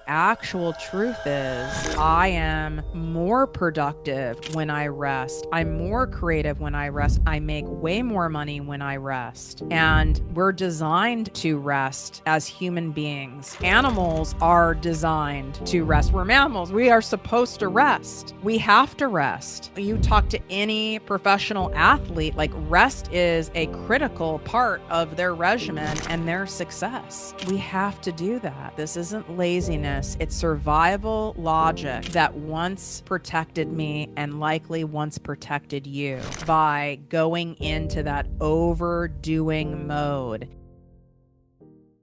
the actual truth is I am more productive when I rest. I'm more creative when I rest. I make way more money when I rest. And we're designed to rest as human beings. Animals are designed to rest. We're mammals. We are supposed to rest. We have to rest. You talk to any professional athlete, like rest is a critical part of their regimen and their success. We have to do that. This isn't laziness. It's survival logic that once protected me and likely once protected you by going into that overdoing mode.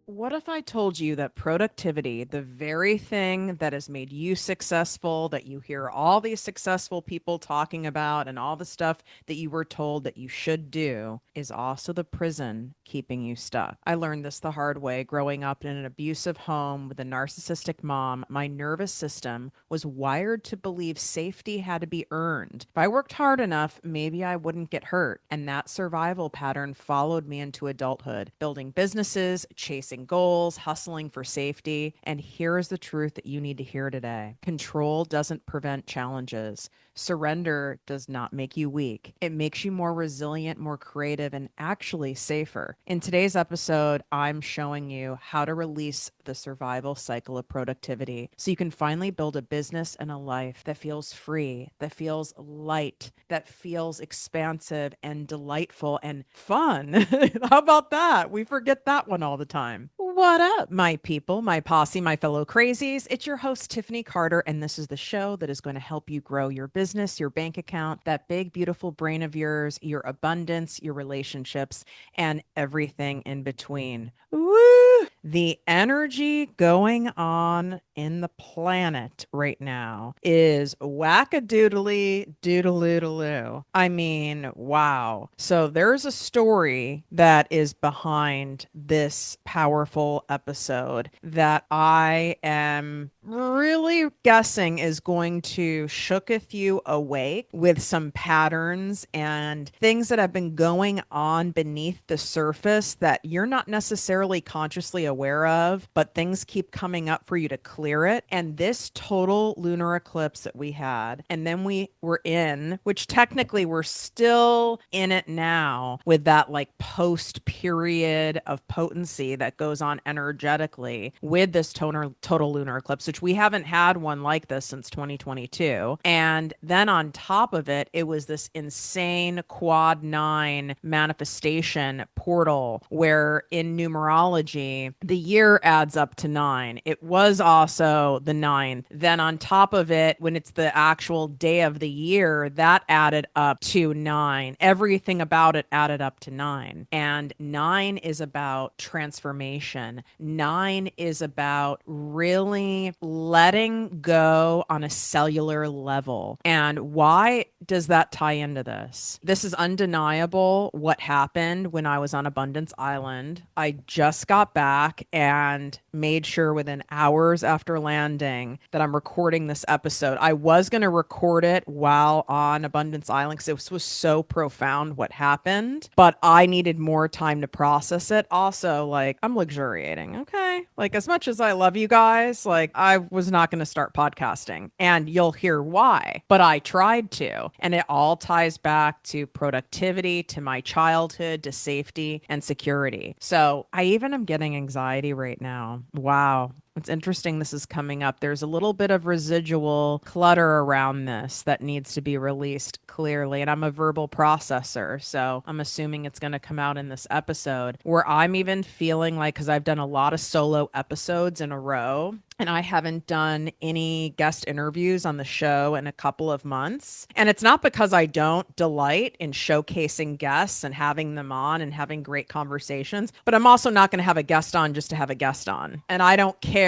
What if I told you that productivity, the very thing that has made you successful, that you hear all these successful people talking about and all the stuff that you were told that you should do, is also the prison keeping you stuck? I learned this the hard way growing up in an abusive home with a narcissistic mom. My nervous system was wired to believe safety had to be earned. If I worked hard enough, maybe I wouldn't get hurt. And that survival pattern followed me into adulthood, building businesses, chasing goals, hustling for safety. And here is the truth that you need to hear today. Control doesn't prevent challenges. Surrender does not make you weak. It makes you more resilient, more creative, and actually safer. In today's episode, I'm showing you how to release the survival cycle of productivity so you can finally build a business and a life that feels free, that feels light, that feels expansive and delightful and fun. How about that? We forget that one all the time. What up, my people, my posse, my fellow crazies? It's your host, Tiffany Carter, and this is the show that is going to help you grow your business, your bank account, that big, beautiful brain of yours, your abundance, your relationships, and everything in between. Woo! The energy going on in the planet right now is wackadoodly doodaloo. I mean, wow. So there's a story that is behind this powerful episode that I am really guessing is going to shooketh you awake with some patterns and things that have been going on beneath the surface that you're not necessarily consciously aware of, but things keep coming up for you to clear it. And this total lunar eclipse that we had, and then we were in, which technically we're still in it now with that like post period of potency that goes on energetically with this total lunar eclipse, which we haven't had one like this since 2022. And then on top of it, it was this insane quad 9 manifestation portal where in numerology, the year adds up to 9. It was also the 9th. Then on top of it, when it's the actual day of the year, that added up to 9. Everything about it added up to 9. And 9 is about transformation. 9 is about really letting go on a cellular level. And why does that tie into this? This is undeniable what happened when I was on Abundance Island. I just got back and made sure within hours after landing that I'm recording this episode. I was going to record it while on Abundance Island because it was so profound what happened, but I needed more time to process it. Also, like, I'm luxuriating, okay? Like, as much as I love you guys, like, I was not going to start podcasting, and you'll hear why, but I tried to. And it all ties back to productivity, to my childhood, to safety and security. So I even am getting anxiety right now. Wow. It's interesting this is coming up. There's a little bit of residual clutter around this that needs to be released clearly. And I'm a verbal processor, so I'm assuming it's going to come out in this episode where I'm even feeling like, because I've done a lot of solo episodes in a row, and I haven't done any guest interviews on the show in a couple of months. And it's not because I don't delight in showcasing guests and having them on and having great conversations, but I'm also not going to have a guest on just to have a guest on. And I don't care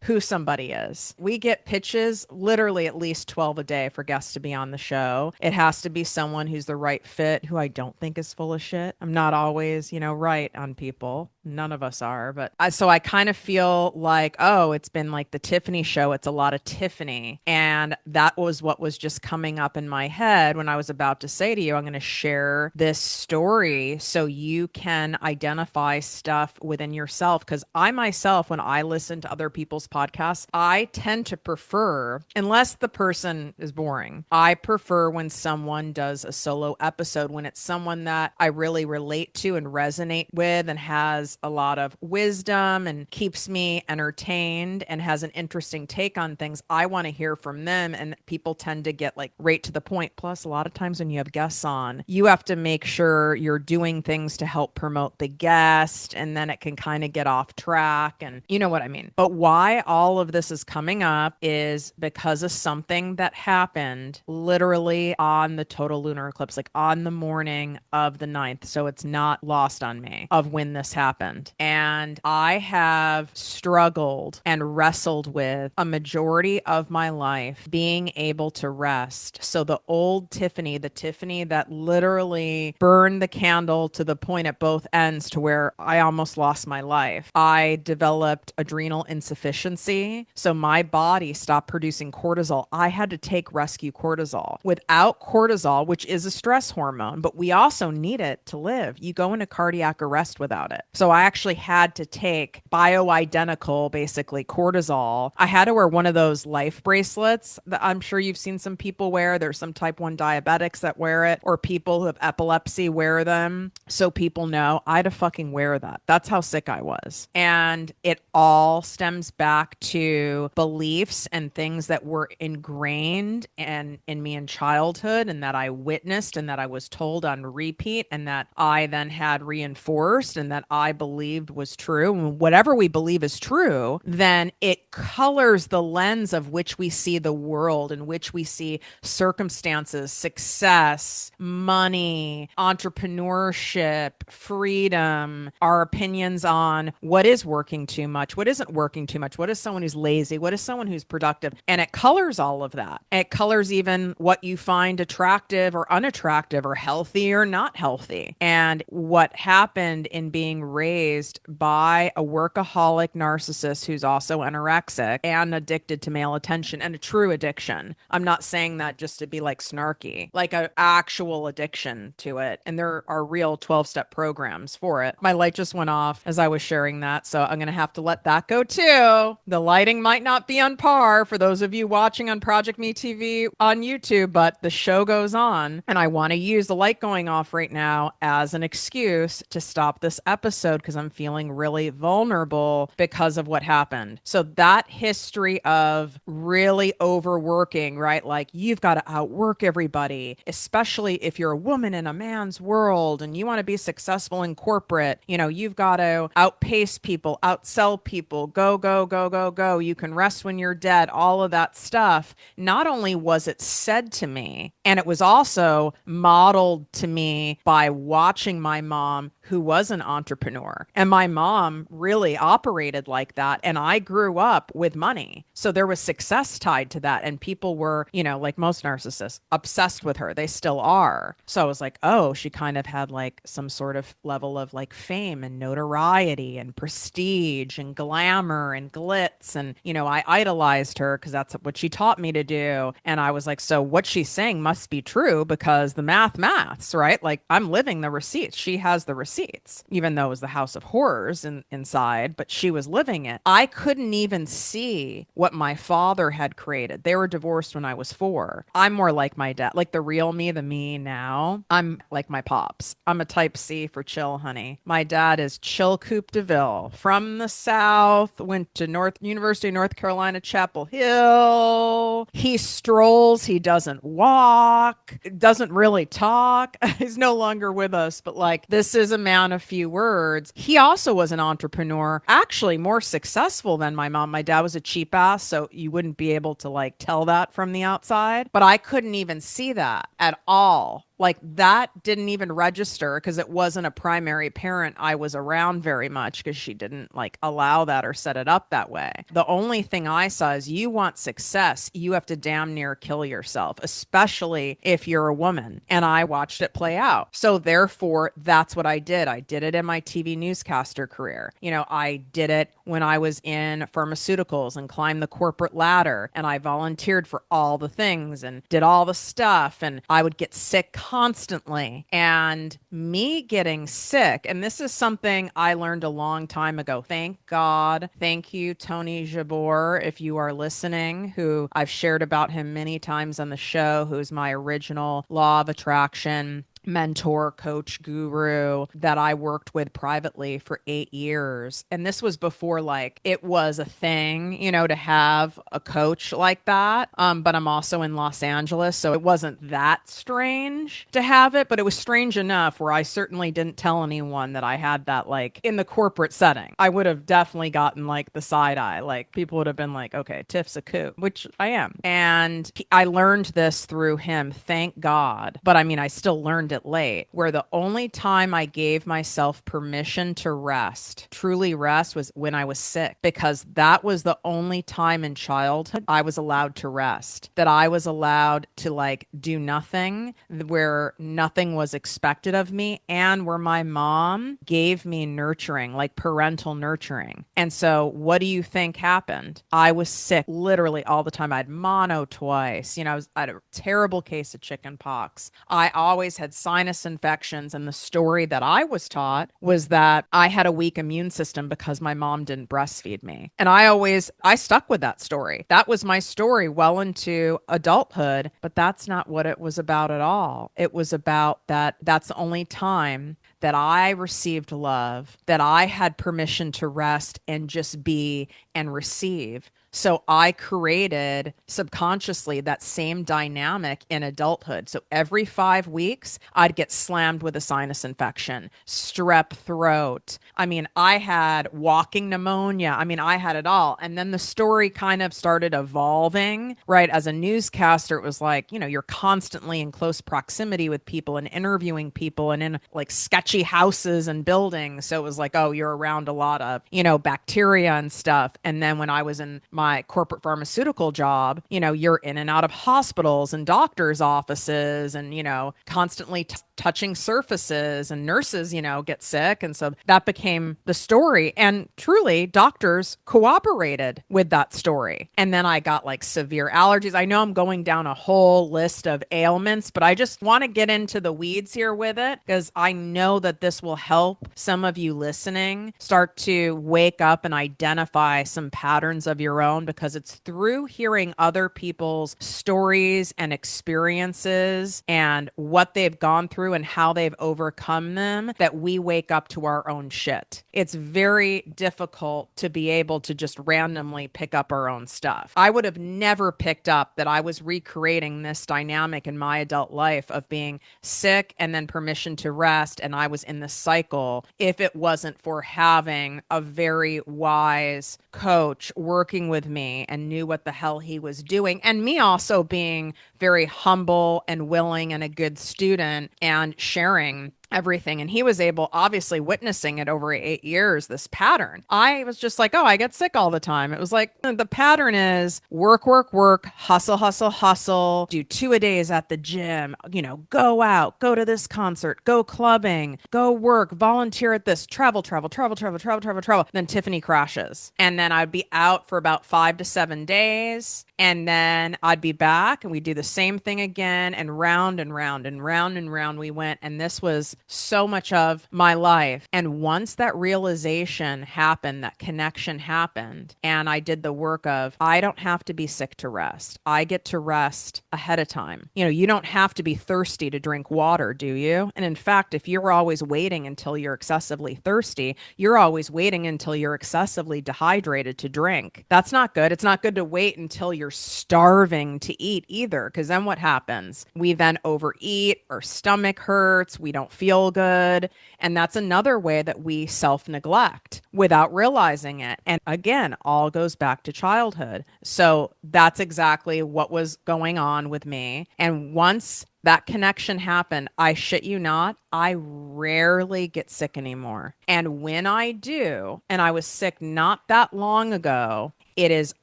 who somebody is. We get pitches literally at least 12 a day for guests to be on the show. It has to be someone who's the right fit, who I don't think is full of shit. I'm not always, right on people. None of us are, but so I kind of feel like, oh, it's been like the Tiffany show. It's a lot of Tiffany. And that was what was just coming up in my head when I was about to say to you, I'm going to share this story so you can identify stuff within yourself. Because I myself, when I listen to other people's podcasts, I tend to prefer, unless the person is boring, I prefer when someone does a solo episode, when it's someone that I really relate to and resonate with and has a lot of wisdom and keeps me entertained and has an interesting take on things. I want to hear from them, and people tend to get like right to the point. Plus, a lot of times when you have guests on, you have to make sure you're doing things to help promote the guest, and then it can kind of get off track, and you know what I mean. But why all of this is coming up is because of something that happened literally on the total lunar eclipse, like on the morning of the 9th. So it's not lost on me of when this happened. And I have struggled and wrestled with a majority of my life being able to rest. So the old Tiffany, the Tiffany that literally burned the candle to the point at both ends to where I almost lost my life. I developed adrenal insufficiency. So my body stopped producing cortisol. I had to take rescue cortisol. Without cortisol, which is a stress hormone, but we also need it to live, you go into cardiac arrest without it. So I actually had to take bioidentical, basically cortisol. I had to wear one of those life bracelets that I'm sure you've seen some people wear. There's some type 1 diabetics that wear it, or people who have epilepsy wear them. So people know I had to fucking wear that. That's how sick I was. And it all stems back to beliefs and things that were ingrained in me in childhood, and that I witnessed, and that I was told on repeat, and that I then had reinforced, and that I believed was true. And whatever we believe is true, then it colors the lens of which we see the world, in which we see circumstances, success, money, entrepreneurship, freedom, our opinions on what is working too much, what isn't working too much, what is someone who's lazy, what is someone who's productive. And it colors all of that. It colors even what you find attractive or unattractive, or healthy or not healthy. And what happened in being raised by a workaholic narcissist who's also anorexic and addicted to male attention, and a true addiction. I'm not saying that just to be like snarky, like an actual addiction to it. And there are real 12-step programs for it. My light just went off as I was sharing that, so I'm going to have to let that go too. The lighting might not be on par for those of you watching on ProjectME TV on YouTube, but the show goes on, and I want to use the light going off right now as an excuse to stop this episode because I'm feeling really vulnerable because of what happened. So that history of really overworking, right? Like you've got to outwork everybody, especially if you're a woman in a man's world and you want to be successful in corporate. You know, you've got to outpace people, outsell people, go, go, go, go, go. You can rest when you're dead, all of that stuff. Not only was it said to me, and it was also modeled to me by watching my mom, who was an entrepreneur. And my mom really operated like that. And I grew up with money. So there was success tied to that. And people were, you know, like most narcissists, obsessed with her. They still are. So I was like, oh, she kind of had like some sort of level of like fame and notoriety and prestige and glamour and glitz. And, you know, I idolized her because that's what she taught me to do. And I was like, so what she's saying must be true because the maths, right? Like I'm living the receipts. She has the receipts. Even though it was the house of horrors inside, but she was living it. I couldn't even see what my father had created. They were divorced when I was 4. I'm more like my dad, like the real me, the me now. I'm like my pops. I'm a type C for chill, honey. My dad is chill Coupe DeVille from the South, went to University of North Carolina, Chapel Hill. He strolls. He doesn't walk, doesn't really talk. He's no longer with us, but like this is a man of few words. He also was an entrepreneur, actually more successful than my mom. My dad was a cheap ass, so you wouldn't be able to like tell that from the outside, but I couldn't even see that at all Like that didn't even register because it wasn't a primary parent I was around very much because she didn't like allow that or set it up that way. The only thing I saw is you want success, you have to damn near kill yourself, especially if you're a woman. And I watched it play out. So therefore, that's what I did. I did it in my TV newscaster career. You know, I did it when I was in pharmaceuticals and climbed the corporate ladder, and I volunteered for all the things and did all the stuff, and I would get sick constantly. And me getting sick, and this is something I learned a long time ago. Thank God. Thank you, Tony Jabor, if you are listening, who I've shared about him many times on the show, who's my original law of attraction mentor, coach, guru that I worked with privately for 8 years. And this was before like it was a thing, you know, to have a coach like that. But I'm also in Los Angeles, so it wasn't that strange to have it, but it was strange enough where I certainly didn't tell anyone that I had that like in the corporate setting. I would have definitely gotten like the side eye. Like people would have been like, okay, Tiff's a kook, which I am. And I learned this through him, thank God. But I mean, I still learned it late, where the only time I gave myself permission to rest, truly rest, was when I was sick, because that was the only time in childhood I was allowed to rest, that I was allowed to like do nothing, where nothing was expected of me, and where my mom gave me nurturing, like parental nurturing. And so what do you think happened? I was sick literally all the time. I had mono twice, you know, I had a terrible case of chicken pox. I always had sinus infections. And the story that I was taught was that I had a weak immune system because my mom didn't breastfeed me. And I stuck with that story. That was my story well into adulthood, but that's not what it was about at all. It was about that's the only time that I received love, that I had permission to rest and just be and receive. So I created subconsciously that same dynamic in adulthood. So every 5 weeks, I'd get slammed with a sinus infection, strep throat. I mean, I had walking pneumonia. I mean, I had it all. And then the story kind of started evolving, right? As a newscaster, it was like, you know, you're constantly in close proximity with people and interviewing people and in like sketchy houses and buildings. So it was like, oh, you're around a lot of, you know, bacteria and stuff. And then when I was in my corporate pharmaceutical job, you know, you're in and out of hospitals and doctors' offices and, you know, constantly touching surfaces, and nurses, you know, get sick. And so that became the story. And truly, doctors cooperated with that story. And then I got like severe allergies. I know I'm going down a whole list of ailments, but I just want to get into the weeds here with it because I know that this will help some of you listening start to wake up and identify some patterns of your own, because it's through hearing other people's stories and experiences and what they've gone through and how they've overcome them that we wake up to our own shit. It's very difficult to be able to just randomly pick up our own stuff. I would have never picked up that I was recreating this dynamic in my adult life of being sick and then permission to rest, and I was in this cycle, if it wasn't for having a very wise coach working with me and knew what the hell he was doing, and me also being very humble and willing and a good student and sharing everything. And he was able, obviously witnessing it over 8 years, this pattern. I was just like, oh, I get sick all the time. It was like, the pattern is work, work, work, hustle, hustle, hustle, do 2-a-days at the gym, you know, go out, go to this concert, go clubbing, go work, volunteer at this, travel, travel, travel, travel, travel, travel, travel. Then Tiffany crashes. And then I'd be out for about 5 to 7 days. And then I'd be back and we'd do the same thing again, and round and round and round and round we went. And this was so much of my life. And once that realization happened, that connection happened, and I did the work of, I don't have to be sick to rest. I get to rest ahead of time. You know, you don't have to be thirsty to drink water, do you? And in fact, if you're always waiting until you're excessively thirsty, you're always waiting until you're excessively dehydrated to drink. That's not good. It's not good to wait until you're starving to eat either, because then what happens? We then overeat, our stomach hurts, we don't feel feel good. And that's another way that we self-neglect without realizing it. And again, all goes back to childhood. So that's exactly what was going on with me. And once that connection happened, I shit you not, I rarely get sick anymore. And when I do, and I was sick not that long ago, it is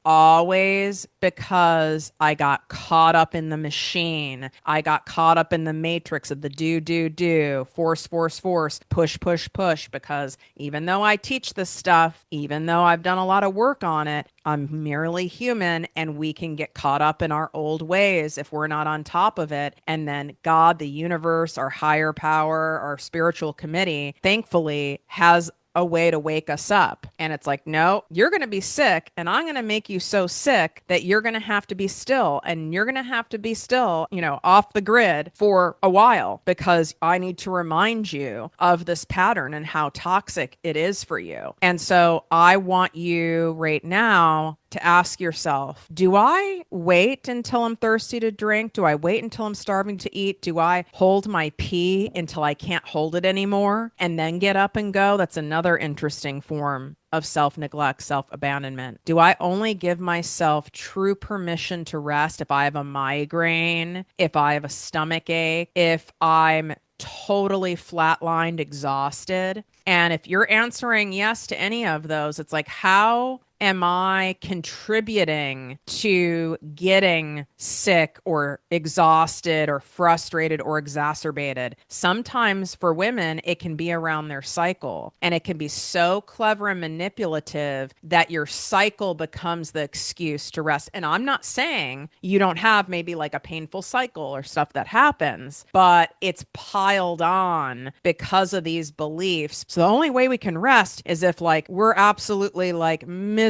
always because I got caught up in the machine. I got caught up in the matrix of the do, force, force, force, push, push, push. Because even though I teach this stuff, even though I've done a lot of work on it, I'm merely human, and we can get caught up in our old ways if we're not on top of it. And then God, the universe, our higher power, our spiritual committee, thankfully has a way to wake us up. And it's like, no, you're going to be sick, and I'm going to make you so sick that you're going to have to be still, and you're going to have to be still, off the grid for a while, because I need to remind you of this pattern and how toxic it is for you. And so I want you right now to ask yourself, do I wait until I'm thirsty to drink? Do I wait until I'm starving to eat? Do I hold my pee until I can't hold it anymore and then get up and go? That's another interesting form of self-neglect, self-abandonment. Do I only give myself true permission to rest if I have a migraine, if I have a stomach ache, if I'm totally flatlined, exhausted? And if you're answering yes to any of those, it's like, how am I contributing to getting sick or exhausted or frustrated or exacerbated? Sometimes for women, it can be around their cycle, and it can be so clever and manipulative that your cycle becomes the excuse to rest. And I'm not saying you don't have maybe like a painful cycle or stuff that happens, but it's piled on because of these beliefs. So the only way we can rest is if like we're absolutely like miserable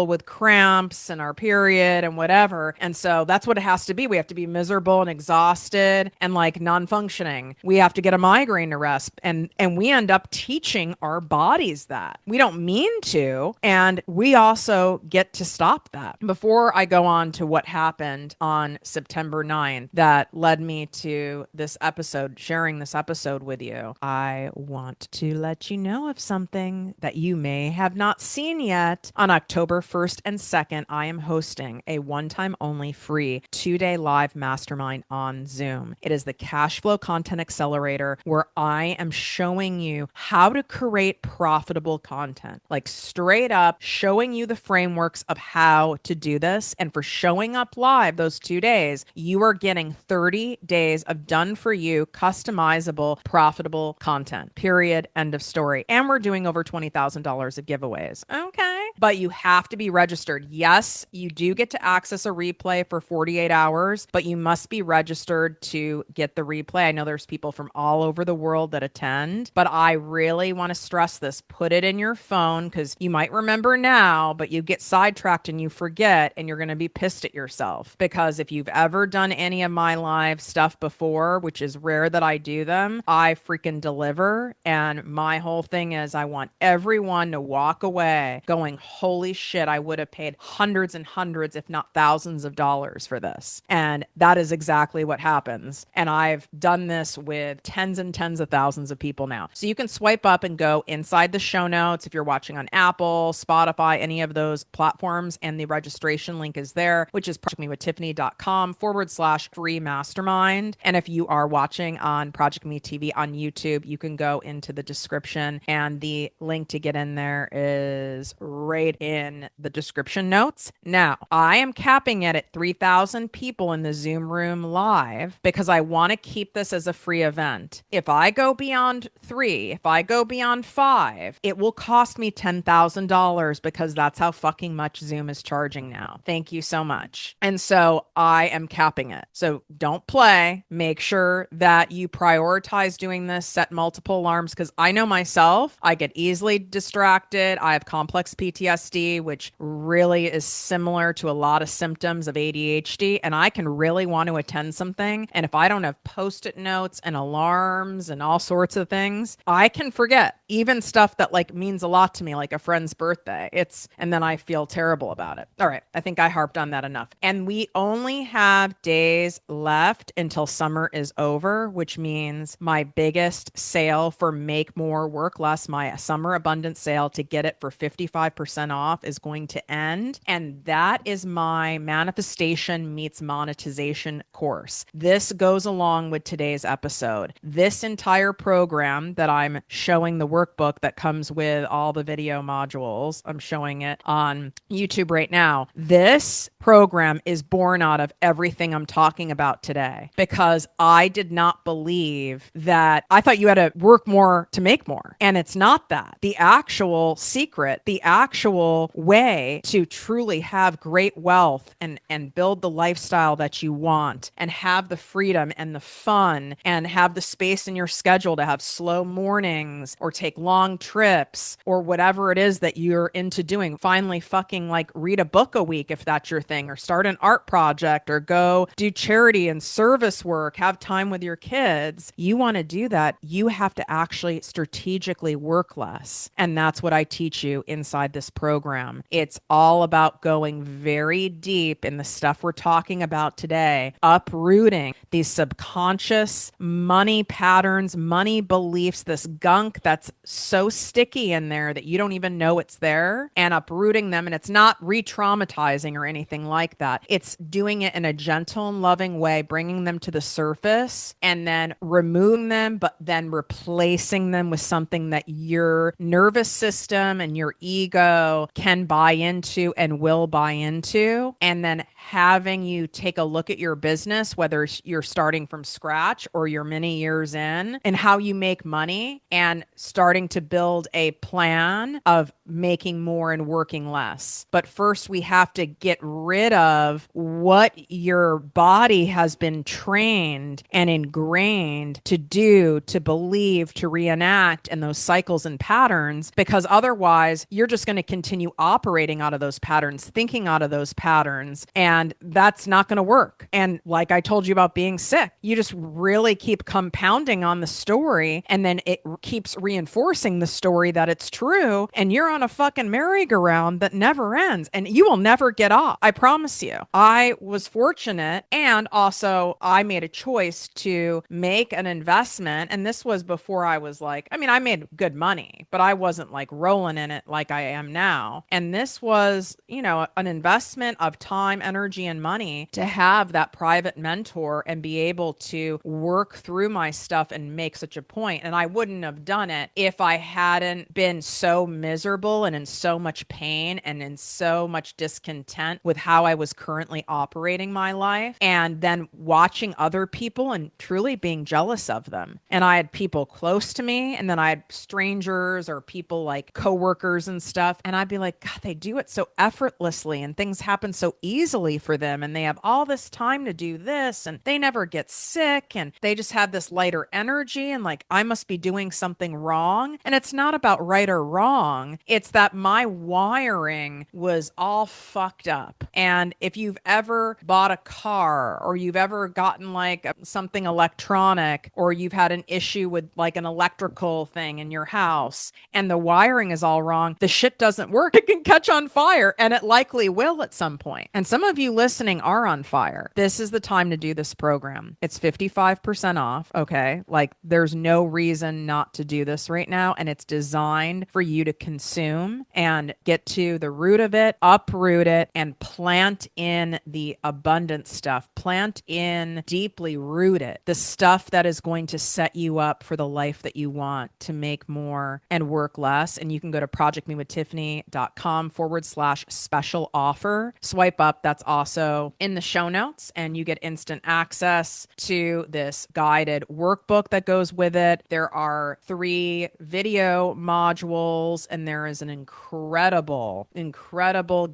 with cramps and our period and whatever. And so that's what it has to be. We have to be miserable and exhausted and like non-functioning. We have to get a migraine to rest. And we end up teaching our bodies that. We don't mean to. And we also get to stop that. Before I go on to what happened on September 9th that led me to this episode, sharing this episode with you, I want to let you know of something that you may have not seen yet. On October 1st and 2nd, I am hosting a one-time only free 2-day live mastermind on Zoom. It is the Cash Flow Content Accelerator, where I am showing you how to create profitable content, like straight up showing you the frameworks of how to do this. And for showing up live those 2 days, you are getting 30 days of done for you, customizable, profitable content, period, end of story. And we're doing over $20,000 of giveaways. Okay. But you have to be registered. Yes, you do get to access a replay for 48 hours, but you must be registered to get the replay. I know there's people from all over the world that attend, but I really want to stress this. Put it in your phone, because you might remember now, but you get sidetracked and you forget, and you're going to be pissed at yourself. Because if you've ever done any of my live stuff before, which is rare that I do them, I freaking deliver. And my whole thing is I want everyone to walk away going, holy shit, I would have paid hundreds and hundreds, if not thousands of dollars for this. And that is exactly what happens. And I've done this with tens and tens of thousands of people now. So you can swipe up and go inside the show notes if you're watching on Apple, Spotify, any of those platforms. And the registration link is there, which is projectmewithttiffany.com/free mastermind. And if you are watching on Project Me TV on YouTube, you can go into the description, and the link to get in there is right in the description notes. Now, I am capping it at 3,000 people in the Zoom room live, because I want to keep this as a free event. If I go beyond 3, if I go beyond 5, it will cost me $10,000, because that's how fucking much Zoom is charging now. Thank you so much. And so I am capping it. So don't play. Make sure that you prioritize doing this, set multiple alarms, because I know myself, I get easily distracted. I have complex PTSD. ADHD, which really is similar to a lot of symptoms of ADHD. And I can really want to attend something. And if I don't have post-it notes and alarms and all sorts of things, I can forget even stuff that like means a lot to me, like a friend's birthday. And then I feel terrible about it. All right. I think I harped on that enough. And we only have days left until summer is over, which means my biggest sale for Make More, Work Less, my summer abundance sale to get it for 55% off is going to end. And that is my manifestation meets monetization course. This goes along with today's episode. This entire program that I'm showing, the workbook that comes with all the video modules, I'm showing it on YouTube right now. This program is born out of everything I'm talking about today because I did not believe that. I thought you had to work more to make more. And it's not that. The actual secret, the actual way to truly have great wealth and build the lifestyle that you want and have the freedom and the fun and have the space in your schedule to have slow mornings or take long trips or whatever it is that you're into doing. Finally, fucking like read a book a week if that's your thing, or start an art project, or go do charity and service work, have time with your kids. You want to do that, you have to actually strategically work less. And that's what I teach you inside this program. It's all about going very deep in the stuff we're talking about today, uprooting these subconscious money patterns, money beliefs, this gunk that's so sticky in there that you don't even know it's there, and uprooting them. And it's not re-traumatizing or anything like that. It's doing it in a gentle and loving way, bringing them to the surface and then removing them, but then replacing them with something that your nervous system and your ego can buy into and will buy into. And then having you take a look at your business, whether you're starting from scratch or you're many years in, and how you make money, and starting to build a plan of making more and working less. But first, we have to get rid of what your body has been trained and ingrained to do, to believe, to reenact in those cycles and patterns, because otherwise you're just going to continue operating out of those patterns, thinking out of those patterns, and that's not going to work. And like I told you about being sick, you just really keep compounding on the story, and then it keeps reinforcing the story that it's true, and you're on a fucking merry-go-round that never ends, and you will never get off. I promise you. I was fortunate, and also I made a choice to make an investment, and this was before I was like, I mean, I made good money, but I wasn't like rolling in it like I am now. And this was, you know, an investment of time, energy, and money to have that private mentor and be able to work through my stuff and make such a point. And I wouldn't have done it if I hadn't been so miserable and in so much pain and in so much discontent with how I was currently operating my life, and then watching other people and truly being jealous of them. And I had people close to me, and then I had strangers or people like coworkers and stuff. And I'd be like, God, they do it so effortlessly and things happen so easily for them. And they have all this time to do this and they never get sick and they just have this lighter energy. And like, I must be doing something wrong. And it's not about right or wrong. It's that my wiring was all fucked up. And if you've ever bought a car, or you've ever gotten like something electronic, or you've had an issue with like an electrical thing in your house and the wiring is all wrong, the shit doesn't work. It can catch on fire, and it likely will at some point. And some of you listening are on fire. This is the time to do this program. It's 55% off. Okay. Like there's no reason not to do this right now. And it's designed for you to consume and get to the root of it, uproot it, and plant in the abundant stuff. Plant in, deeply root it, the stuff that is going to set you up for the life that you want, to make more and work less. And you can go to projectmewithtiffany.com/special offer. Swipe up. That's also in the show notes, and you get instant access to this guided workbook that goes with it. There are 3 video modules, and there is an incredible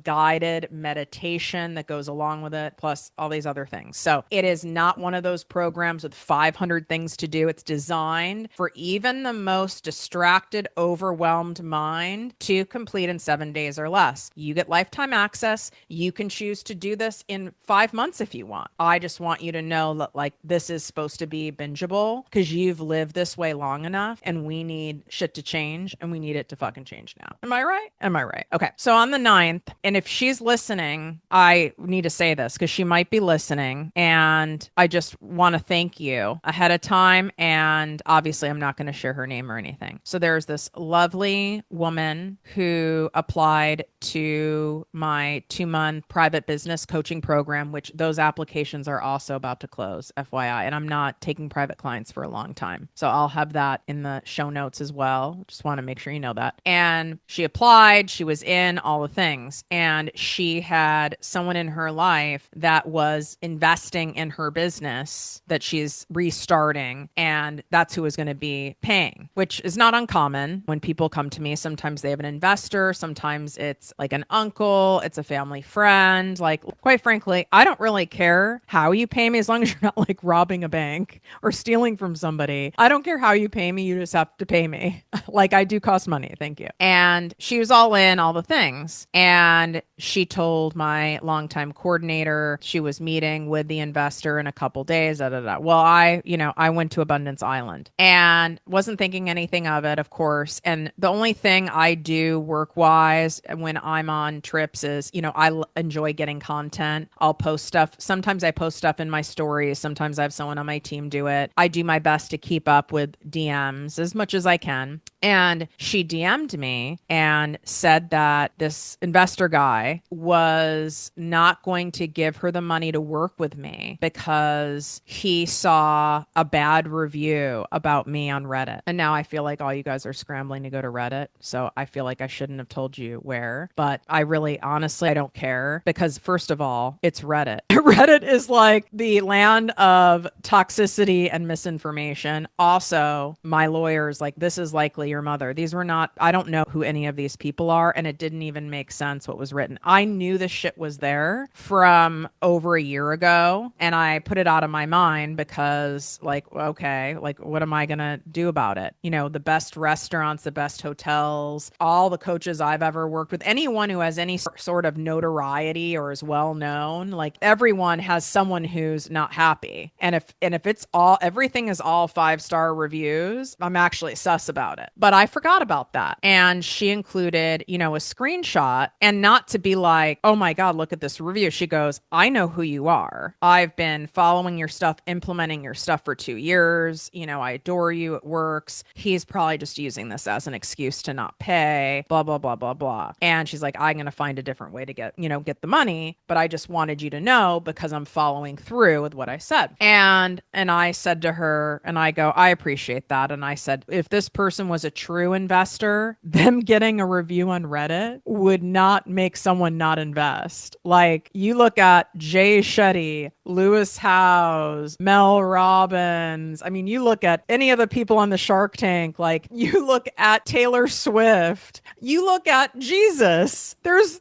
guided meditation that goes along with it, plus all these other things. So it is not one of those programs with 500 things to do. It's designed for even the most distracted, overwhelmed mind to complete in 7 days or less. You get lifetime access. You can choose to do this in 5 months if you want. I just want you to know that like this is supposed to be bingeable because you've lived this way long enough and we need shit to change and we need it to fucking change now. Am I right? Am I right? Okay. So on the 9th, and if she's listening, I need to say this because she might be listening, and I just want to thank you ahead of time. And obviously, I'm not going to share her name or anything. So there's this lovely woman who applied to my 2-month private business coaching program, which those applications are also about to close, FYI. And I'm not taking private clients for a long time. So I'll have that in the show notes as well. Just want to make sure you know that. And she applied, she was in all the things. And she had someone in her life that was investing in her business that she's restarting. And that's who is going to be paying, which is not uncommon when people come to me. Sometimes they have an investor, sometimes it's like an uncle, it's a family friend. Like, quite frankly, I don't really care how you pay me as long as you're not like robbing a bank or stealing from somebody. I don't care how you pay me. You just have to pay me. Like, I do cost money. Thank you. And she was all in all the things. And she told my longtime coordinator she was meeting with the investor in a couple days. Well, I went to Abundance Island and wasn't thinking anything of it, of course. And the only thing I do work wise when I'm on trips is, I enjoy getting content. I'll post stuff. Sometimes I post stuff in my stories. Sometimes I have someone on my team do it. I do my best to keep up with DMs as much as I can. And she DM'd me and said that this investor guy was not going to give her the money to work with me because he saw a bad review about me on Reddit. And now I feel like all you guys are scrambling to go to Reddit. So I feel like I shouldn't have told you where, but I really, honestly, I don't care because first of all, it's Reddit. Reddit is like the land of toxicity and misinformation. Also, my lawyer's like, this is likely your mother. These were not, I don't know who any of these people are. And it didn't even make sense what was written. I knew this shit was there from over a year ago. And I put it out of my mind because like, okay, like what am I going to do about it? The best restaurants, the best hotels, all the coaches I've ever worked with, anyone who has any sort of notoriety or is well known, like everyone has someone who's not happy. And if it's all, everything is all 5-star reviews, I'm actually sus about it. But I forgot about that. And she included, a screenshot, and not to be like, oh my God, look at this review. She goes, I know who you are. I've been following your stuff, implementing your stuff for 2 years. I adore you. It works. He's probably just using this as an excuse to not pay, blah, blah, blah, blah, blah. And she's like, I'm going to find a different way to get the money. But I just wanted you to know because I'm following through with what I said. And I said to her, and I go, I appreciate that. And I said, if this person was a true investor, them getting a review on Reddit would not make someone not invest. Like, you look at Jay Shetty, Lewis Howes, Mel Robbins. I mean, you look at any of the people on the Shark Tank, like you look at Taylor Swift, you look at Jesus. There's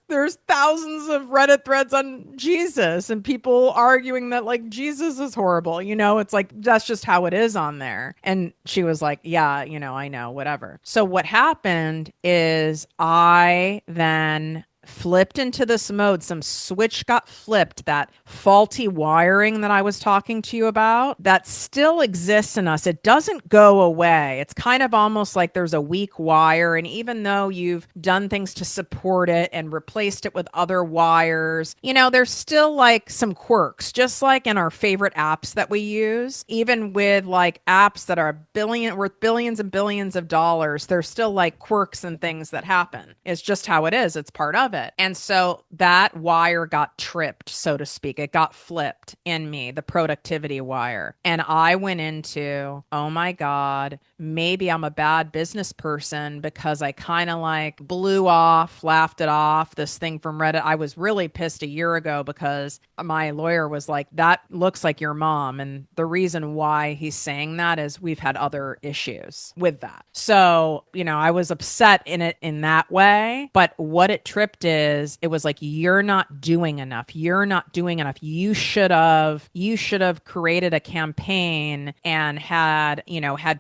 thousands of Reddit threads on Jesus and people arguing that like Jesus is horrible. It's like, that's just how it is on there. And she was like, yeah, I know, whatever. So what happened is I then flipped into this mode. Some switch got flipped. That faulty wiring that I was talking to you about, that still exists in us. It doesn't go away. It's kind of almost like there's a weak wire. And even though you've done things to support it and replaced it with other wires, there's still like some quirks, just like in our favorite apps that we use. Even with like apps that are worth billions and billions of dollars, there's still like quirks and things that happen. It's just how it is. It's part of it. And so that wire got tripped, so to speak. It got flipped in me, the productivity wire. And I went into, oh my God, maybe I'm a bad business person because I kind of like blew off, laughed it off, this thing from Reddit. I was really pissed a year ago because my lawyer was like, that looks like your mom. And the reason why he's saying that is we've had other issues with that. So, I was upset in that way. But what it tripped it was like, you're not doing enough. You're not doing enough. You should have created a campaign and had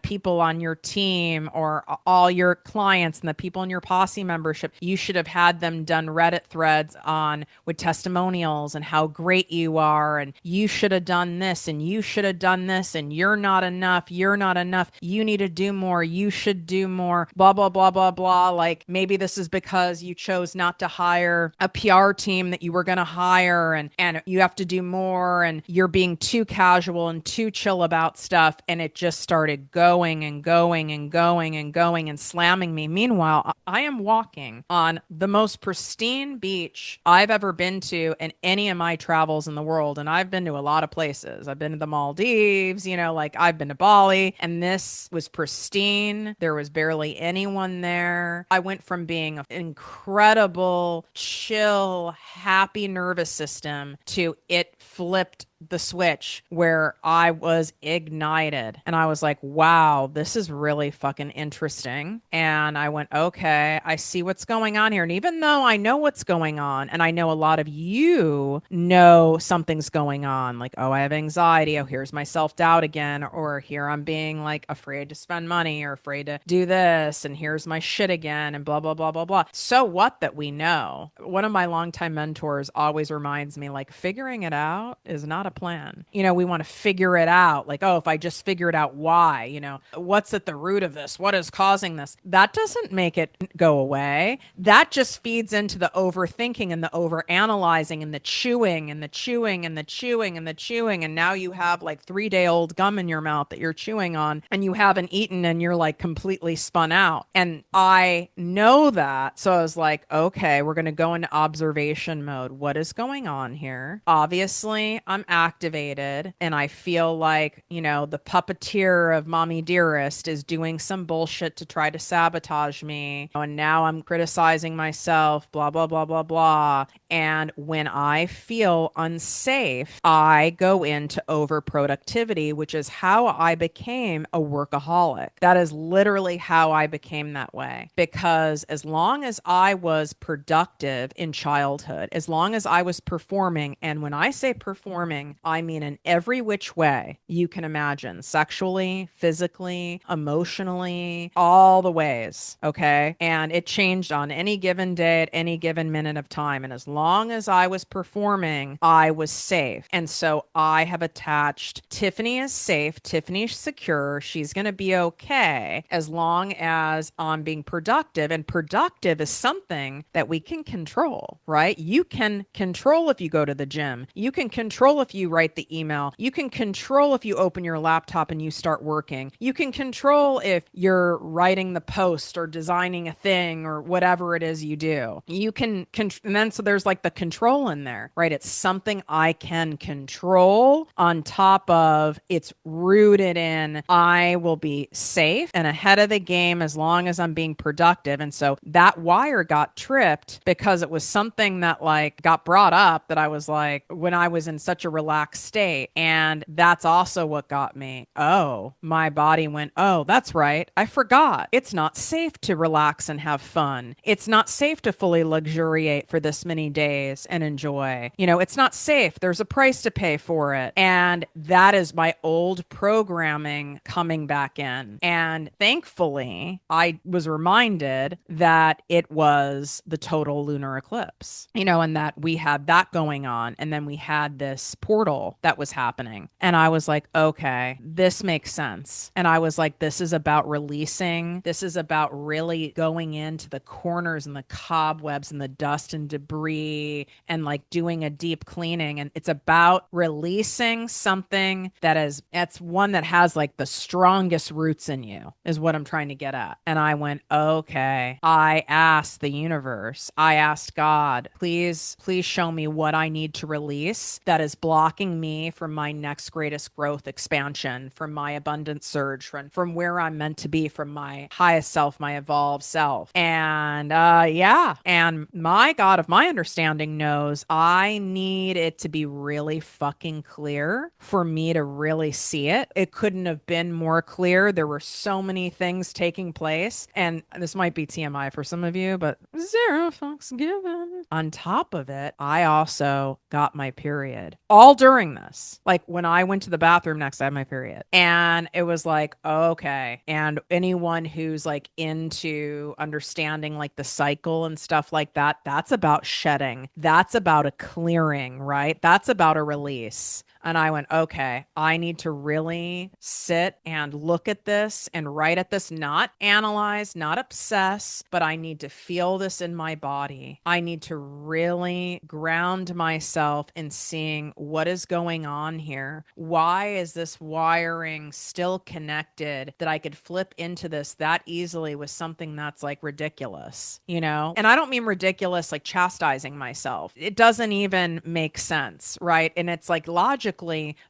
people on your team or all your clients and the people in your posse membership. You should have had them done Reddit threads on with testimonials and how great you are. And you should have done this and you should have done this and you're not enough. You're not enough. You need to do more. You should do more. Blah, blah, blah, blah, blah. Like maybe this is because you chose not to hire a PR team that you were going to hire and you have to do more and you're being too casual and too chill about stuff. And it just started going and going and going and going and slamming me. Meanwhile, I am walking on the most pristine beach I've ever been to in any of my travels in the world. And I've been to a lot of places. I've been to the Maldives, like I've been to Bali, and this was pristine. There was barely anyone there. I went from being an incredible, chill, happy nervous system to it flipped the switch where I was ignited. And I was like, wow, this is really fucking interesting. And I went, okay, I see what's going on here. And even though I know what's going on, and I know a lot of you know something's going on, like, oh, I have anxiety. Oh, here's my self-doubt again. Or here I'm being like afraid to spend money or afraid to do this. And here's my shit again and blah, blah, blah, blah, blah. So what that we know? One of my longtime mentors always reminds me, like, figuring it out is not a plan. We want to figure it out. Like, oh, if I just figured out why, what's at the root of this? What is causing this? That doesn't make it go away. That just feeds into the overthinking and the overanalyzing and the chewing and the chewing and the chewing and the chewing. And now you have like 3-day-old gum in your mouth that you're chewing on and you haven't eaten and you're like completely spun out. And I know that. So I was like, okay, we're going to go into observation mode. What is going on here? Obviously, I'm activated and I feel like, the puppeteer of Mommy Dearest is doing some bullshit to try to sabotage me. And now I'm criticizing myself, blah, blah, blah, blah, blah. And when I feel unsafe, I go into overproductivity, which is how I became a workaholic. That is literally how I became that way. Because as long as I was productive in childhood, as long as I was performing, and when I say performing, I mean in every which way you can imagine, sexually, physically, emotionally, all the ways, okay? And it changed on any given day at any given minute of time. And as long as I was performing, I was safe. And so I have attached Tiffany is safe, Tiffany's secure, she's going to be okay as long as I'm being productive. And productive is something that we can control, right? You can control if you go to the gym. You can control if you write the email. You can control if you open your laptop and you start working. You can control if you're writing the post or designing a thing or whatever it is you do. You can, and then so there's like the control in there, right? It's something I can control on top of it's rooted in I will be safe and ahead of the game as long as I'm being productive. And so that wire got tripped because it was something that like got brought up that I was like, when I was in such a relaxed state. And that's also what got me. Oh, my body went, oh, that's right. I forgot. It's not safe to relax and have fun. It's not safe to fully luxuriate for this many days and enjoy. It's not safe. There's a price to pay for it. And that is my old programming coming back in. And thankfully, I was reminded that it was the total lunar eclipse, and that we had that going on. And then we had this portal that was happening. And I was like, okay, this makes sense. And I was like, this is about releasing. This is about really going into the corners and the cobwebs and the dust and debris and like doing a deep cleaning. And it's about releasing something that's one that has like the strongest roots in you is what I'm trying to get at. And I went, okay, I asked the universe, I asked God, please show me what I need to release that is blocking me from my next greatest growth expansion, from my abundant surge, from where I'm meant to be, from my highest self, my evolved self. And yeah. And my God of my understanding knows I need it to be really fucking clear for me to really see it. It couldn't have been more clear. There were so many things taking place. And this might be TMI for some of you, but 0 no fucks given. On top of it, I also got my period all during this. Like when I went to the bathroom next, I had my period. And it was like, okay. And anyone who's like into understanding like the cycle and stuff like that, that's about shedding. That's about a clearing, right? That's about a release. And I went, okay, I need to really sit and look at this and write at this, not analyze, not obsess, but I need to feel this in my body. I need to really ground myself in seeing what is going on here. Why is this wiring still connected that I could flip into this that easily with something that's like ridiculous, you know? And I don't mean ridiculous like chastising myself. It doesn't even make sense, right? And it's like logically,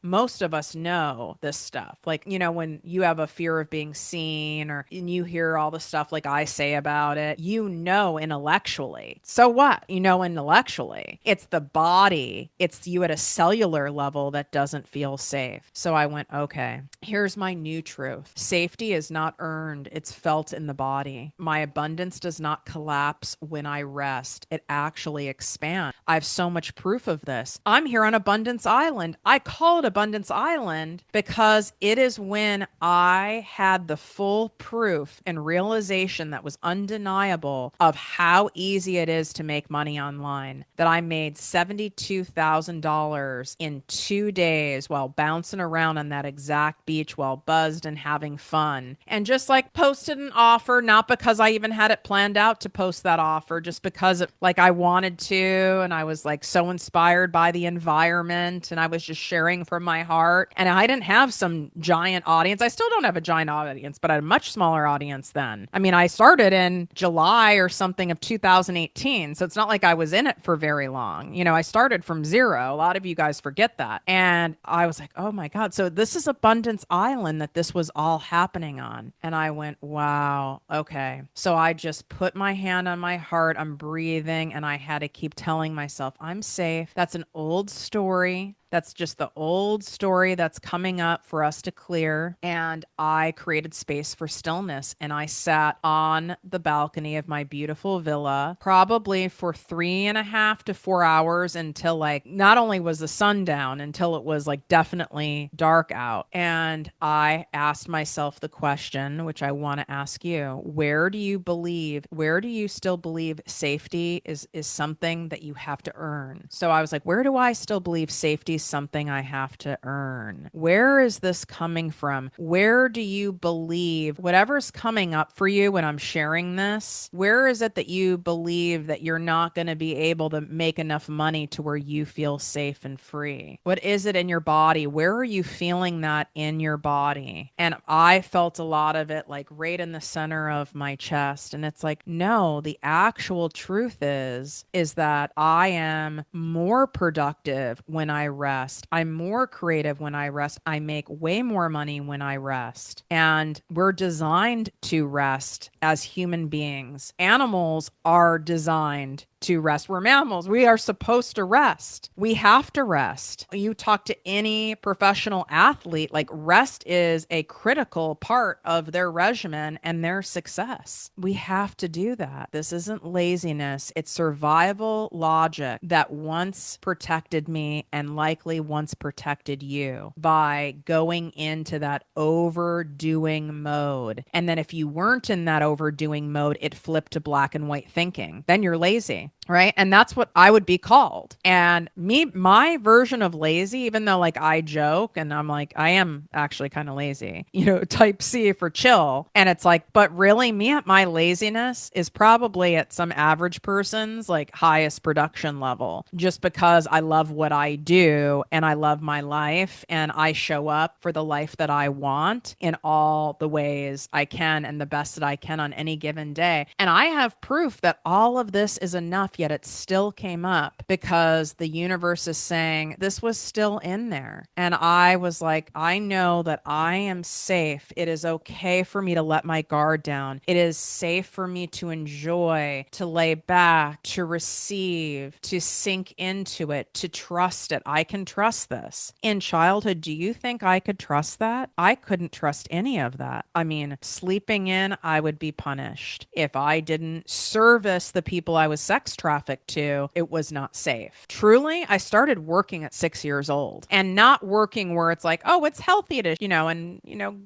most of us know this stuff. Like, you know, when you have a fear of being seen or and you hear all the stuff like I say about it, you know intellectually. So what? You know intellectually. It's the body. It's you at a cellular level that doesn't feel safe. So I went, okay, here's my new truth. Safety is not earned. It's felt in the body. My abundance does not collapse when I rest. It actually expands. I have so much proof of this. I'm here on Abundance Island. I call it Abundance Island because it is when I had the full proof and realization that was undeniable of how easy it is to make money online, that I made $72,000 in 2 days while bouncing around on that exact beach while buzzed and having fun. And just like posted an offer, not because I even had it planned out to post that offer, just because it, like I wanted to. And I was like so inspired by the environment and I was just sharing from my heart. And I didn't have some giant audience. I still don't have a giant audience, but I had a much smaller audience then. I mean, I started in July or something of 2018. So it's not like I was in it for very long. You know, I started from zero. A lot of you guys forget that. And I was like, oh my God. So this is Abundance Island that this was all happening on. And I went, wow, okay. So I just put my hand on my heart. I'm breathing. And I had to keep telling myself, I'm safe. That's an old story. That's just the old story that's coming up for us to clear. And I created space for stillness. And I sat on the balcony of my beautiful villa, probably for 3.5 to 4 hours until like, not only was the sun down, until it was like definitely dark out. And I asked myself the question, which I want to ask you, where do you still believe safety is something that you have to earn? So I was like, where do I still believe safety something I have to earn? Where is this coming from? Where do you believe whatever's coming up for you when I'm sharing this? Where is it that you believe that you're not going to be able to make enough money to where you feel safe and free? What is it in your body? Where are you feeling that in your body? And I felt a lot of it like right in the center of my chest. And it's like, no, the actual truth is that I am more productive when I rest. I'm more creative when I rest. I make way more money when I rest. And we're designed to rest as human beings. Animals are designed to rest. We're mammals. We are supposed to rest. We have to rest. You talk to any professional athlete, like rest is a critical part of their regimen and their success. We have to do that. This isn't laziness. It's survival logic that once protected me and likely once protected you by going into that overdoing mode. And then if you weren't in that overdoing mode, it flipped to black and white thinking. Then you're lazy. Right. And that's what I would be called. And my version of lazy, even though like I joke and I'm like, I am actually kind of lazy, you know, type C for chill. And it's like, but really my laziness is probably at some average person's like highest production level, just because I love what I do and I love my life and I show up for the life that I want in all the ways I can and the best that I can on any given day. And I have proof that all of this is enough. yet it still came up because the universe is saying this was still in there. And I was like, I know that I am safe. It is okay for me to let my guard down. It is safe for me to enjoy, to lay back, to receive, to sink into it, to trust it. I can trust this. In childhood, do you think I could trust that? I couldn't trust any of that. I mean, sleeping in, I would be punished. If I didn't service the people I was sex trafficked to, it was not safe. Truly, I started working at 6 years old, and not working where it's like, oh, it's healthy to,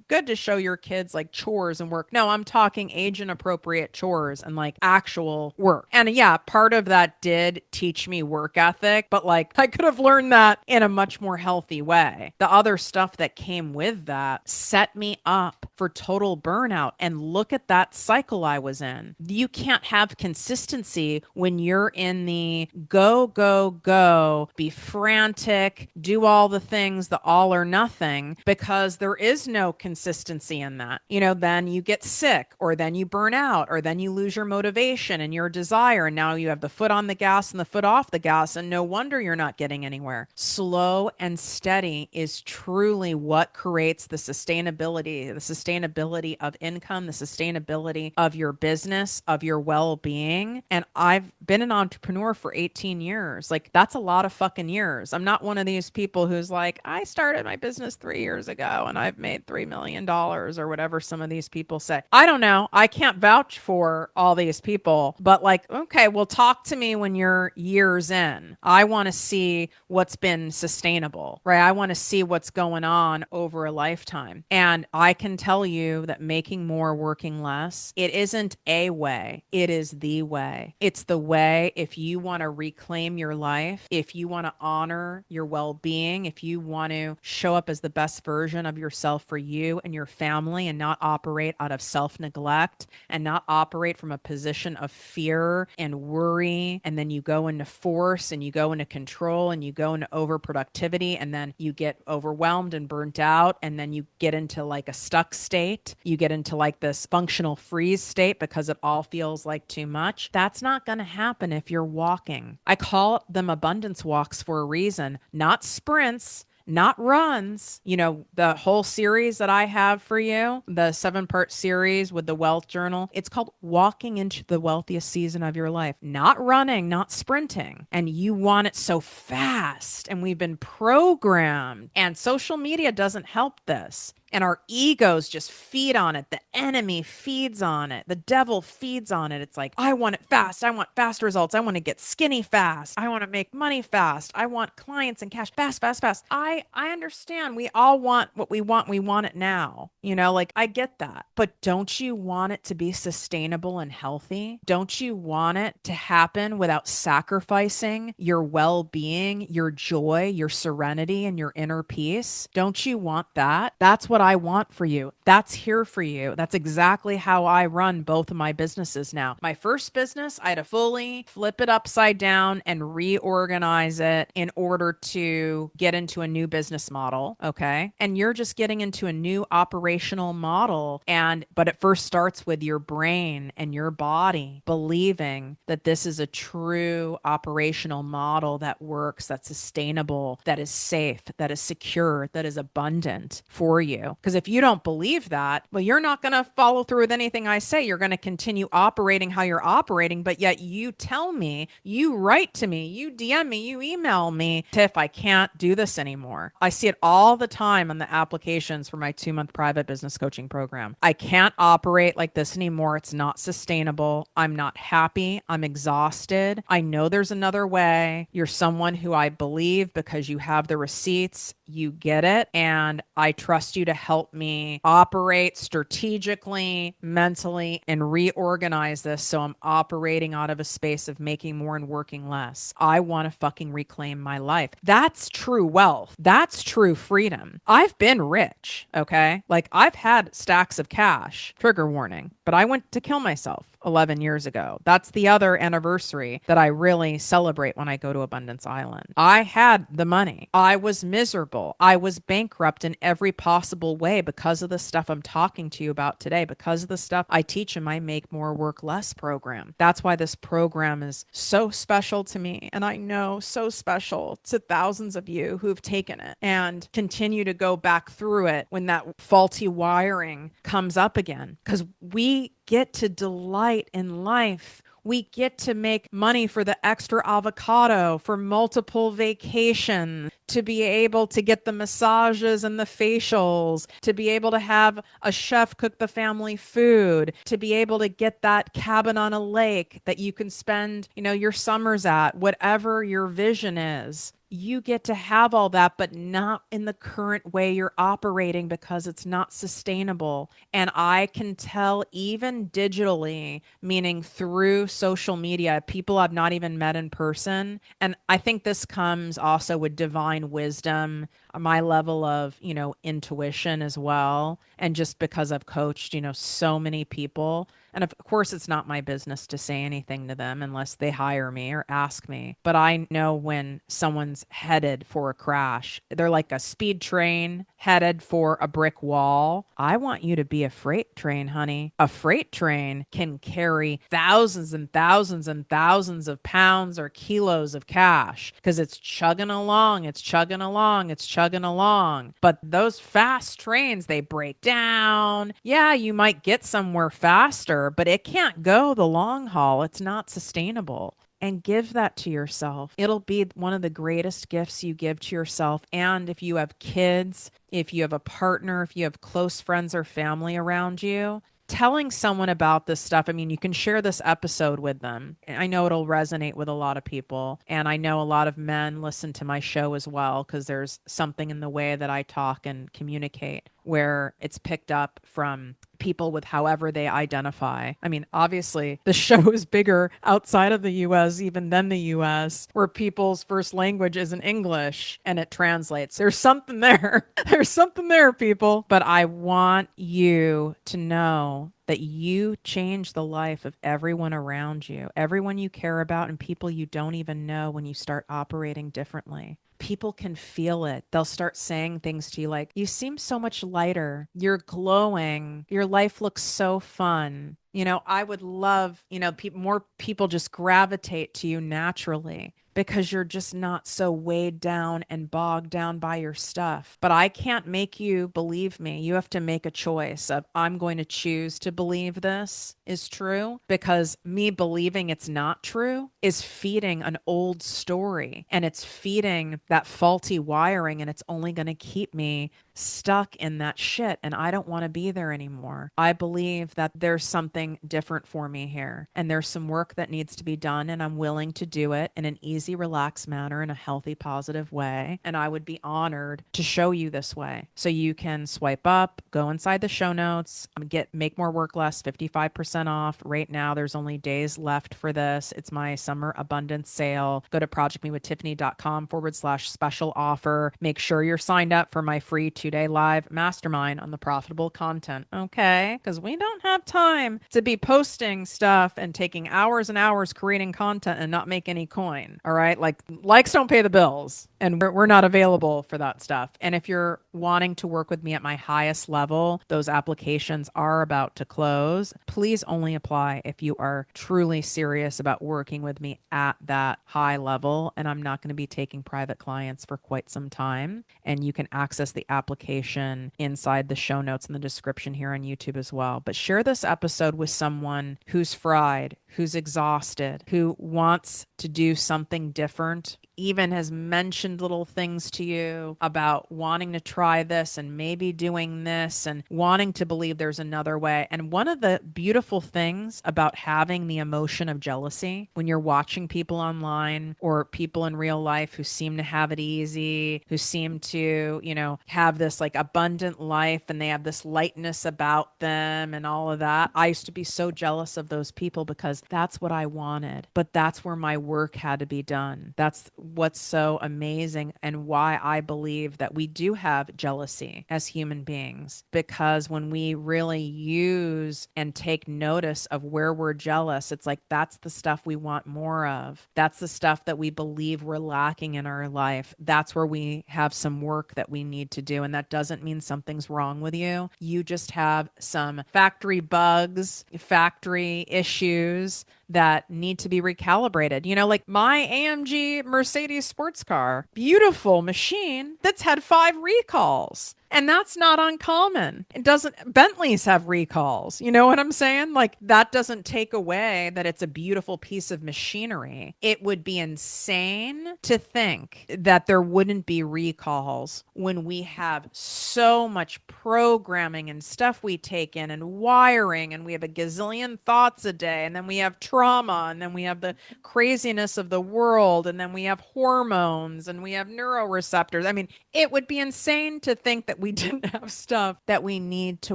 good to show your kids like chores and work. No, I'm talking age inappropriate chores and like actual work. And yeah, part of that did teach me work ethic, but like I could have learned that in a much more healthy way. The other stuff that came with that set me up for total burnout. And look at that cycle I was in. You can't have consistency when you're in the go, go, go, be frantic, do all the things, the all or nothing, because there is no consistency in that. Then you get sick, or then you burn out, or then you lose your motivation and your desire. And now you have the foot on the gas and the foot off the gas, and no wonder you're not getting anywhere. Slow and steady is truly what creates the sustainability of income, the sustainability of your business, of your well-being. And I've been an entrepreneur for 18 years. Like, that's a lot of fucking years. I'm not one of these people who's like, I started my business 3 years ago and I've made $3 million or whatever some of these people say. I don't know. I can't vouch for all these people, but like, okay, well, talk to me when you're years in. I want to see what's been sustainable, right? I want to see what's going on over a lifetime. And I can tell you that making more, working less, it isn't a way. It is the way. It's the way if you want to reclaim your life, if you want to honor your well-being, if you want to show up as the best version of yourself for you and your family, and not operate out of self-neglect, and not operate from a position of fear and worry. And then you go into force, and you go into control, and you go into overproductivity, and then you get overwhelmed and burnt out. And then you get into like a stuck state. You get into like this functional freeze state because it all feels like too much. That's not going to happen if you're walking. I call them abundance walks for a reason, not sprints, not runs. The whole series that I have for you, the 7-part series with the wealth journal, it's called Walking into the Wealthiest Season of Your Life. Not running, not sprinting. And you want it so fast. And we've been programmed. And social media doesn't help this. And our egos just feed on it. The enemy feeds on it. The devil feeds on it. It's like, I want it fast. I want fast results. I want to get skinny fast. I want to make money fast. I want clients and cash fast, fast, fast. I understand. We all want what we want. We want it now. I get that. But don't you want it to be sustainable and healthy? Don't you want it to happen without sacrificing your well-being, your joy, your serenity, and your inner peace? Don't you want that? That's what I want for you. That's here for you. That's exactly how I run both of my businesses now. My first business, I had to fully flip it upside down and reorganize it in order to get into a new business model. Okay. And you're just getting into a new operational model. But it first starts with your brain and your body believing that this is a true operational model that works, that's sustainable, that is safe, that is secure, that is abundant for you. Because if you don't believe that, well, you're not going to follow through with anything I say. You're going to continue operating how you're operating, but yet you tell me, you write to me, you DM me, you email me, Tiff, I can't do this anymore. I see it all the time on the applications for my 2-month private business coaching program. I can't operate like this anymore. It's not sustainable. I'm not happy. I'm exhausted. I know there's another way. You're someone who I believe because you have the receipts, you get it, and I trust you to help me operate strategically, mentally, and reorganize this so I'm operating out of a space of making more and working less. I want to fucking reclaim my life. That's true wealth. That's true freedom. I've been rich, okay? Like, I've had stacks of cash, trigger warning, but I went to kill myself. 11 years ago. That's the other anniversary that I really celebrate when I go to Abundance Island. I had the money. I was miserable. I was bankrupt in every possible way because of the stuff I'm talking to you about today, because of the stuff I teach in my Make More Work Less program. That's why this program is so special to me. And I know so special to thousands of you who've taken it and continue to go back through it when that faulty wiring comes up again. Because we get to delight in life. We get to make money for the extra avocado, for multiple vacations, to be able to get the massages and the facials, to be able to have a chef cook the family food, to be able to get that cabin on a lake that you can spend, your summers at, whatever your vision is. You get to have all that, but not in the current way you're operating because it's not sustainable. And I can tell even digitally, meaning through social media, people I've not even met in person. And I think this comes also with divine wisdom, my level of, intuition as well. And just because I've coached, so many people. And of course, it's not my business to say anything to them unless they hire me or ask me. But I know when someone's headed for a crash, they're like a speed train headed for a brick wall. I want you to be a freight train, honey. A freight train can carry thousands and thousands and thousands of pounds or kilos of cash because it's chugging along, it's chugging along, it's chugging along. But those fast trains, they break down. Yeah, you might get somewhere faster, but it can't go the long haul. It's not sustainable. And give that to yourself. It'll be one of the greatest gifts you give to yourself. And if you have kids, if you have a partner, if you have close friends or family around you, telling someone about this stuff, I mean, you can share this episode with them. I know it'll resonate with a lot of people. And I know a lot of men listen to my show as well, because there's something in the way that I talk and communicate where it's picked up from people with however they identify. I mean, obviously, the show is bigger outside of the US, even than the US, where people's first language isn't English and it translates. There's something there. There's something there, people. But I want you to know that you change the life of everyone around you, everyone you care about, and people you don't even know when you start operating differently. People can feel it. They'll start saying things to you like, you seem so much lighter. You're glowing. Your life looks so fun. I would love, more people just gravitate to you naturally because you're just not so weighed down and bogged down by your stuff. But I can't make you believe me. You have to make a choice of, I'm going to choose to believe this is true, because me believing it's not true is feeding an old story, and it's feeding that faulty wiring, and it's only going to keep me stuck in that shit, and I don't want to be there anymore. I believe that there's something different for me here, and there's some work that needs to be done, and I'm willing to do it in an easy, relaxed manner, in a healthy, positive way, and I would be honored to show you this way. So you can swipe up, go inside the show notes, get Make More Work Less 55% off. Right now, there's only days left for this. It's my summer abundance sale. Go to projectmewithtiffany.com/special offer. Make sure you're signed up for my free 2-day live mastermind on the profitable content. Okay? Because we don't have time to be posting stuff and taking hours and hours creating content and not make any coin. All right? Like, likes don't pay the bills, and we're not available for that stuff. And if you're wanting to work with me at my highest level, those applications are about to close. Please only apply if you are truly serious about working with me at that high level. And I'm not going to be taking private clients for quite some time. And you can access the application inside the show notes in the description here on YouTube as well. But share this episode with someone who's fried, who's exhausted, who wants to do something different, even has mentioned little things to you about wanting to try this and maybe doing this and wanting to believe there's another way. And one of the beautiful things about having the emotion of jealousy when you're watching people online or people in real life who seem to have it easy, who seem to, have this like abundant life and they have this lightness about them and all of that. I used to be so jealous of those people because that's what I wanted, but that's where my work had to be done. That's what's so amazing and why I believe that we do have jealousy as human beings. Because when we really use and take notice of where we're jealous, it's like that's the stuff we want more of. That's the stuff that we believe we're lacking in our life. That's where we have some work that we need to do. And that doesn't mean something's wrong with you. You just have some factory bugs, factory issues that need to be recalibrated. You know, like my AMG Mercedes sports car, beautiful machine that's had 5 recalls. And that's not uncommon. It doesn't, Bentleys have recalls. You know what I'm saying? Like, that doesn't take away that it's a beautiful piece of machinery. It would be insane to think that there wouldn't be recalls when we have so much programming and stuff we take in and wiring, and we have a gazillion thoughts a day, and then we have trauma, and then we have the craziness of the world, and then we have hormones, and we have neuroreceptors. I mean, it would be insane to think that we didn't have stuff that we need to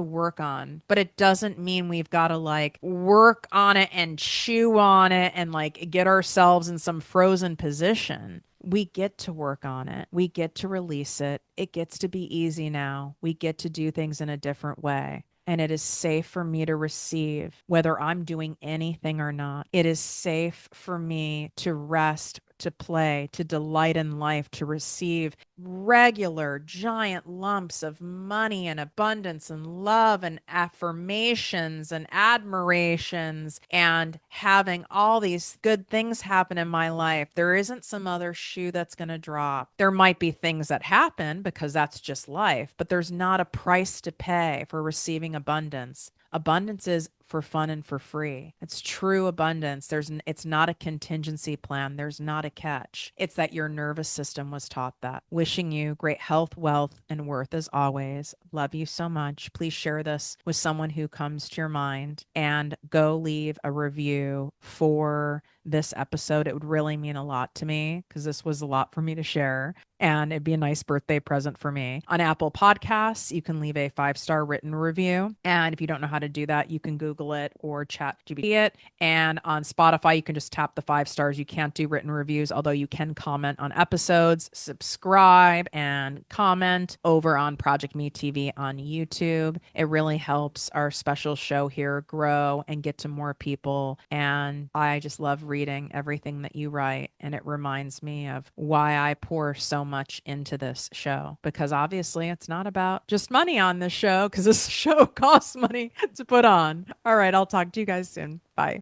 work on. But it doesn't mean we've got to like work on it and chew on it and like get ourselves in some frozen position. We get to work on it. We get to release it. It gets to be easy now. We get to do things in a different way. And it is safe for me to receive, whether I'm doing anything or not. It is safe for me to rest, to play, to delight in life, to receive regular giant lumps of money and abundance and love and affirmations and admirations and having all these good things happen in my life. There isn't some other shoe that's going to drop. There might be things that happen because that's just life, but there's not a price to pay for receiving abundance. Abundance is for fun and for free. It's true abundance. It's not a contingency plan. There's not a catch. It's that your nervous system was taught that. Wishing you great health, wealth, and worth as always. Love you so much. Please share this with someone who comes to your mind and go leave a review for this episode. It would really mean a lot to me because this was a lot for me to share. And it'd be a nice birthday present for me. On Apple Podcasts, you can leave a 5-star written review. And if you don't know how to do that, you can Google it or chat GPT it. And on Spotify, you can just tap the 5 stars. You can't do written reviews, although you can comment on episodes. Subscribe and comment over on ProjectME TV on YouTube. It really helps our special show here grow and get to more people. And I just love reading everything that you write. And it reminds me of why I pour so much into this show, because obviously it's not about just money on this show, because this show costs money to put on. All right, I'll talk to you guys soon. Bye.